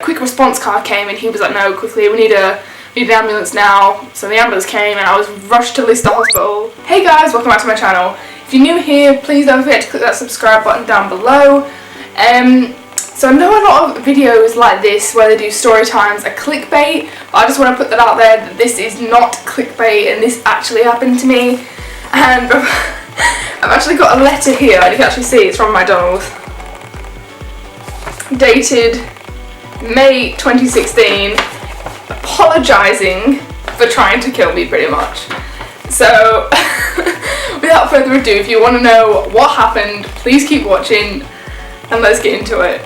quick response car came, and he was like, no, quickly, we need an ambulance now. So the ambulance came and I was rushed to Leicester Hospital. Hey guys, welcome back to my channel. If you're new here, please don't forget to click that subscribe button down below. So I know a lot of videos like this where they do story times are clickbait, but I just want to put that out there that this is not clickbait and this actually happened to me. And I've actually got a letter here, and you can actually see it's from McDonald's, dated May 2016, apologising for trying to kill me, pretty much. So without further ado, if you want to know what happened, please keep watching and let's get into it.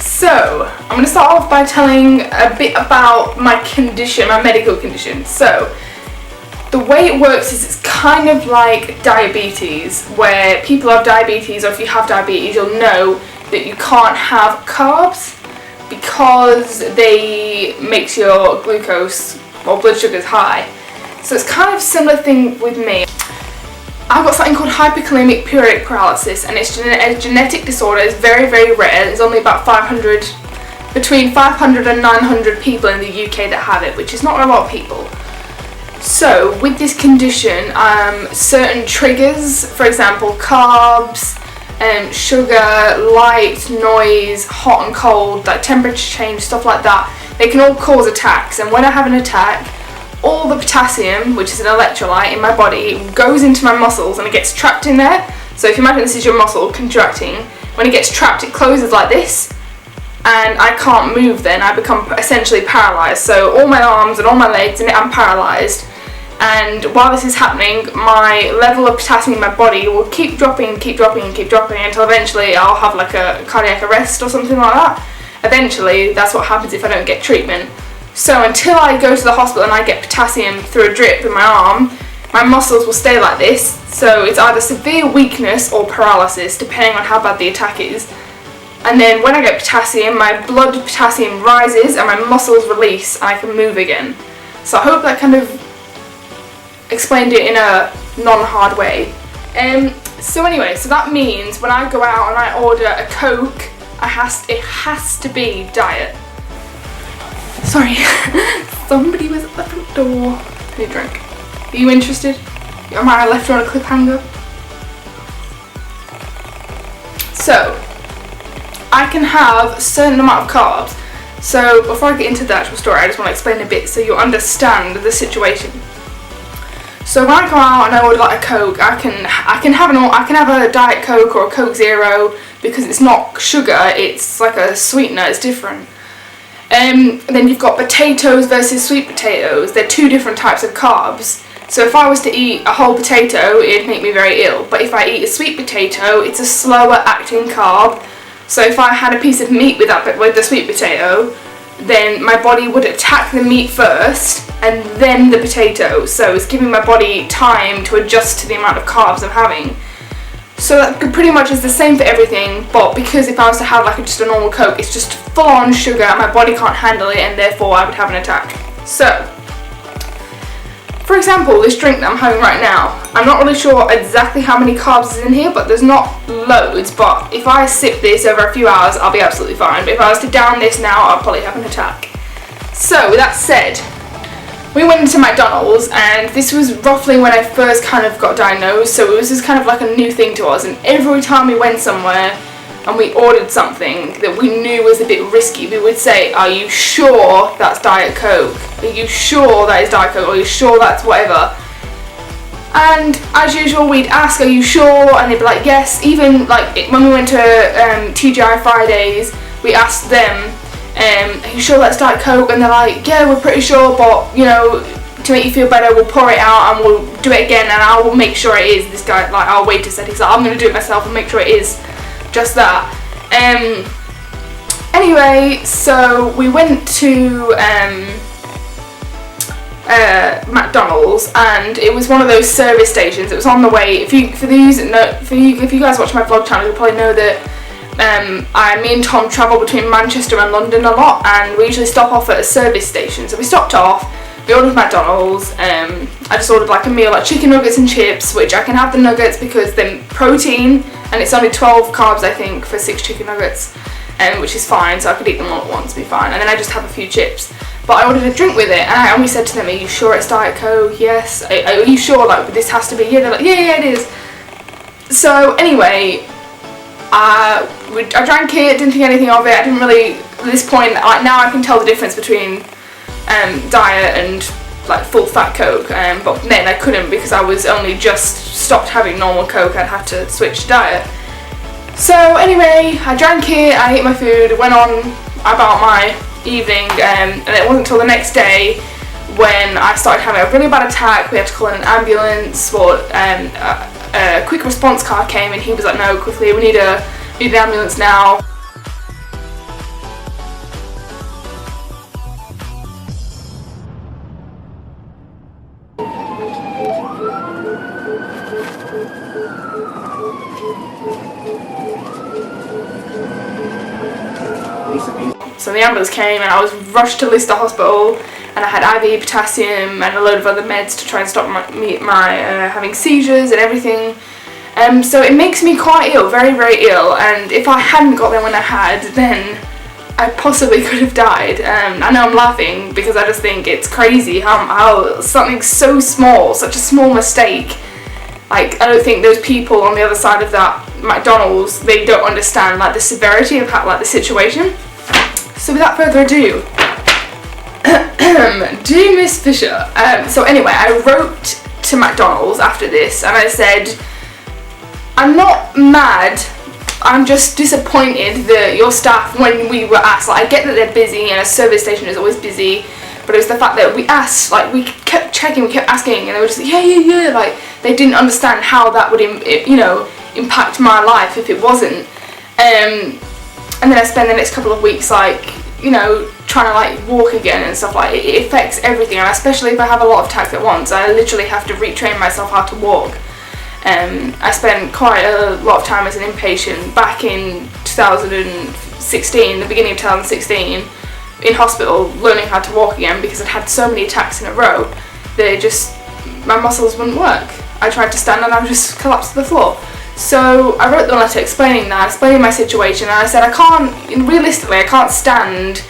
So I'm going to start off by telling a bit about my condition, my medical condition. So the way it works is it's kind of like diabetes, where people have diabetes, or if you have diabetes you'll know that you can't have carbs because they makes your glucose or blood sugars high. So it's kind of a similar thing with me. I've got something called hyperkalemic periodic paralysis, and it's a genetic disorder. It's very, very rare. There's only about between 500 and 900 people in the UK that have it, which is not a lot of people. So with this condition, certain triggers, for example carbs, sugar, light, noise, hot and cold, like temperature change, stuff like that, they can all cause attacks. And when I have an attack, all the potassium, which is an electrolyte in my body, goes into my muscles and it gets trapped in there. So if you imagine this is your muscle contracting, when it gets trapped it closes like this, and I can't move then. I become essentially paralysed. So all my arms and all my legs, and I'm paralysed. And while this is happening, my level of potassium in my body will keep dropping until eventually I'll have like a cardiac arrest or something like that. Eventually, that's what happens if I don't get treatment. So until I go to the hospital and I get potassium through a drip in my arm, my muscles will stay like this. So it's either severe weakness or paralysis, depending on how bad the attack is. And then when I get potassium, my blood potassium rises and my muscles release and I can move again. So I hope that kind of explained it in a non-hard way. So anyway, so that means when I go out and I order a Coke, it has to be diet. Sorry, somebody was at the front door. I need a drink. Are you interested? Am I left you on a cliffhanger? So, I can have a certain amount of carbs. So before I get into the actual story, I just want to explain a bit so you understand the situation. So when I go out and I order like a Coke, I can have a Diet Coke or a Coke Zero, because it's not sugar, it's like a sweetener, it's different. Then you've got potatoes versus sweet potatoes. They're two different types of carbs. So if I was to eat a whole potato, it'd make me very ill. But if I eat a sweet potato, it's a slower acting carb. So if I had a piece of meat with the sweet potato, then my body would attack the meat first and then the potato. So it's giving my body time to adjust to the amount of carbs I'm having. So that pretty much is the same for everything, but because if I was to have like just a normal Coke, it's just full on sugar and my body can't handle it, and therefore I would have an attack. So, for example, this drink that I'm having right now, I'm not really sure exactly how many carbs is in here, but there's not loads. But if I sip this over a few hours, I'll be absolutely fine. But if I was to down this now, I'll probably have an attack. So with that said, we went into McDonald's, and this was roughly when I first kind of got diagnosed, so it was just kind of like a new thing to us. And every time we went somewhere and we ordered something that we knew was a bit risky, we would say, are you sure that's Diet Coke? Are you sure that is Diet Coke? Are you sure that's whatever? And as usual, we'd ask, are you sure? And they'd be like, yes. Even like when we went to TGI Fridays, we asked them, are you sure that's Diet Coke? And they're like, yeah, we're pretty sure, but you know, to make you feel better, we'll pour it out and we'll do it again, and I will make sure it is. This guy, like our waiter said, he's like, I'm going to do it myself and make sure it is just that. Anyway, so we went to McDonald's, and it was one of those service stations. It was on the way. If you guys watch my vlog channel, you'll probably know that me and Tom travel between Manchester and London a lot, and we usually stop off at a service station. So we stopped off, we ordered McDonald's. I just ordered like a meal, like chicken nuggets and chips, which I can have the nuggets because they're protein and it's only 12 carbs I think for 6 chicken nuggets. which is fine, so I could eat them all at once, be fine. And then I just have a few chips. But I ordered a drink with it, and I only said to them, are you sure it's Diet Coke? Yes. Are you sure, like, this has to be? Yeah, they're like, yeah, it is. So anyway, I drank it, didn't think anything of it. I didn't really, at this point, now I can tell the difference between diet and like full fat Coke, but then I couldn't because I was only just stopped having normal Coke. I'd had to switch to diet. So anyway, I drank it, I ate my food, went on about my evening, and it wasn't until the next day when I started having a really bad attack. We had to call in an ambulance, or a quick response car came, and he was like, no, quickly, we need an ambulance now. So the ambulance came and I was rushed to Leicester Hospital, and I had IV potassium and a load of other meds to try and stop my having seizures and everything. So it makes me quite ill, very, very ill, and if I hadn't got them when I had, then I possibly could have died. I know I'm laughing because I just think it's crazy how something so small, such a small mistake, like, I don't think those people on the other side of that McDonald's, they don't understand like the severity of how, like, the situation. So without further ado, dear Miss Fisher, so anyway, I wrote to McDonald's after this and I said, I'm not mad, I'm just disappointed that your staff, when we were asked, like, I get that they're busy and a service station is always busy, but it was the fact that we asked, like, we kept checking, we kept asking, and they were just like, yeah, like, they didn't understand how that would, impact my life if it wasn't. And then I spend the next couple of weeks, like, trying to, like, walk again and stuff. Like, it affects everything, and especially if I have a lot of attacks at once, I literally have to retrain myself how to walk. I spent quite a lot of time as an inpatient back in 2016, the beginning of 2016, in hospital, learning how to walk again because I'd had so many attacks in a row that my muscles wouldn't work. I tried to stand and I would just collapse to the floor. So I wrote the letter explaining my situation, and I said realistically I can't stand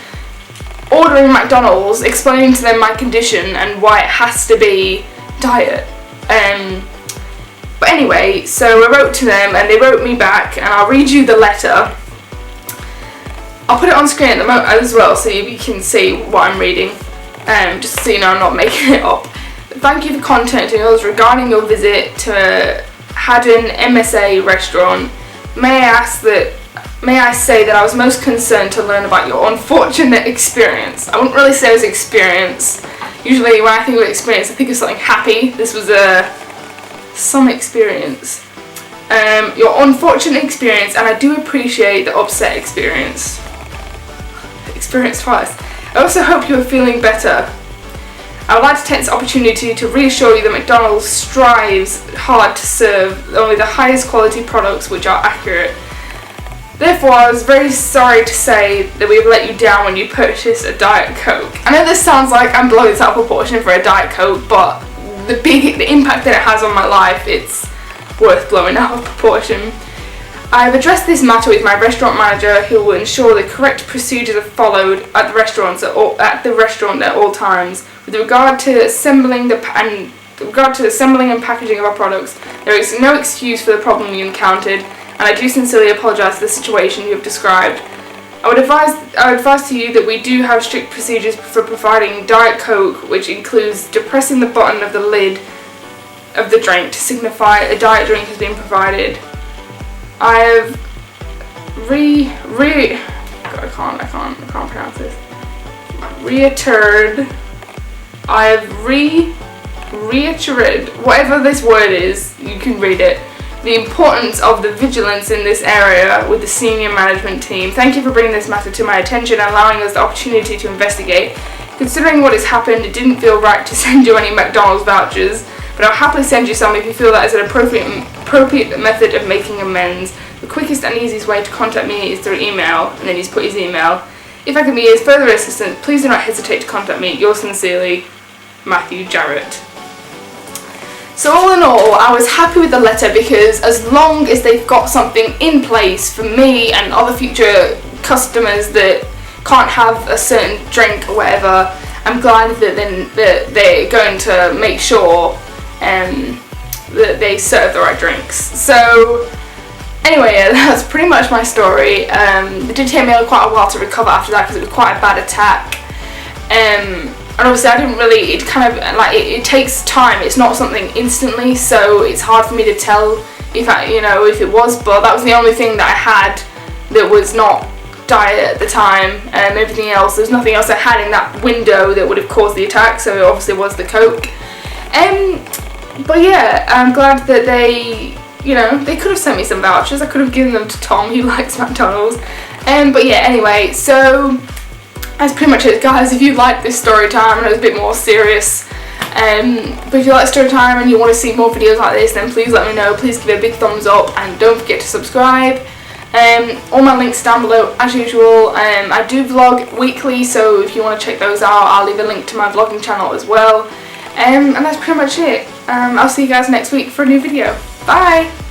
ordering McDonald's, explaining to them my condition and why it has to be diet. But anyway, so I wrote to them and they wrote me back, and I'll read you the letter. I'll put it on screen at the moment as well so you can see what I'm reading, just so you know I'm not making it up. Thank you for contacting us regarding your visit to Haddon MSA restaurant. May I say that I was most concerned to learn about your unfortunate experience. I wouldn't really say it was experience. Usually when I think of experience I think of something happy. This was some experience. Your unfortunate experience, and I do appreciate the upset experience. Experience twice. I also hope you are feeling better. I would like to take this opportunity to reassure you that McDonald's strives hard to serve only the highest quality products which are accurate. Therefore, I was very sorry to say that we have let you down when you purchased a Diet Coke. I know this sounds like I'm blowing this out of proportion for a Diet Coke, but the impact that it has on my life, it's worth blowing out of proportion. I have addressed this matter with my restaurant manager, who will ensure the correct procedures are followed at the restaurant at all times. With regard to assembling and packaging of our products, there is no excuse for the problem you encountered, and I do sincerely apologise for the situation you have described. I would advise to you that we do have strict procedures for providing Diet Coke, which includes depressing the button of the lid of the drink to signify a diet drink has been provided. I have I can't pronounce this. I have reiterated, whatever this word is, you can read it, the importance of the vigilance in this area with the senior management team. Thank you for bringing this matter to my attention and allowing us the opportunity to investigate. Considering what has happened, it didn't feel right to send you any McDonald's vouchers, but I'll happily send you some if you feel that is an appropriate method of making amends. The quickest and easiest way to contact me is through email, and then he's put his email. If I can be of further assistance, please do not hesitate to contact me. Yours sincerely, Matthew Jarrett. So all in all, I was happy with the letter because as long as they've got something in place for me and other future customers that can't have a certain drink or whatever, I'm glad that they're going to make sure that they serve the right drinks. So anyway, yeah, that's pretty much my story. It did take me quite a while to recover after that because it was quite a bad attack. And obviously I didn't really, it kind of like, it takes time, it's not something instantly, so it's hard for me to tell if if it was, but that was the only thing that I had that was not diet at the time. Everything else, there's nothing else I had in that window that would have caused the attack, so it obviously was the Coke. But yeah, I'm glad that they could have sent me some vouchers. I could have given them to Tom, he likes McDonald's. But yeah, anyway, so that's pretty much it, guys. If you like this story time, I know it's a bit more serious, but if you like story time and you want to see more videos like this, then please let me know. Please give it a big thumbs up and don't forget to subscribe. All my links down below as usual. I do vlog weekly, so if you want to check those out, I'll leave a link to my vlogging channel as well. And that's pretty much it. I'll see you guys next week for a new video. Bye!